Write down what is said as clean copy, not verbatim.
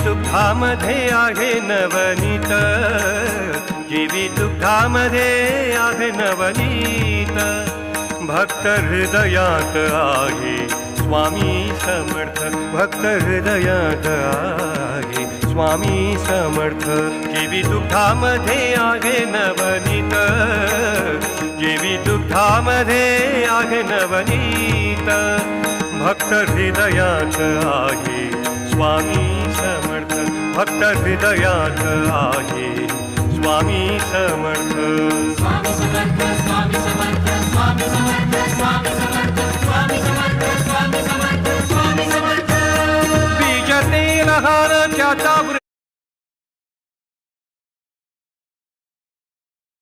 दुग्धामध्ये आहे नवनीत, जीवी दुग्धामध्ये आहे नवनीत. भक्त हृदयात आहे स्वामी समर्थ, भक्त हृदयात आहे स्वामी समर्थ. जीवी दुग्धामध्ये आहे नवनीत, जीवी दुग्धामध्ये आहे नवनीत. भक्त हृदयात आहे स्वामी समर्थ, भक्त हृदयात आहे स्वामी समर्थ. स्वामी समर्थ, स्वामी समर्थ, स्वामी समर्थ, स्वामी समर्थ, स्वामी समर्थ, स्वामी समर्थ, स्वामी समर्थ. बीज तेल हार त्याचा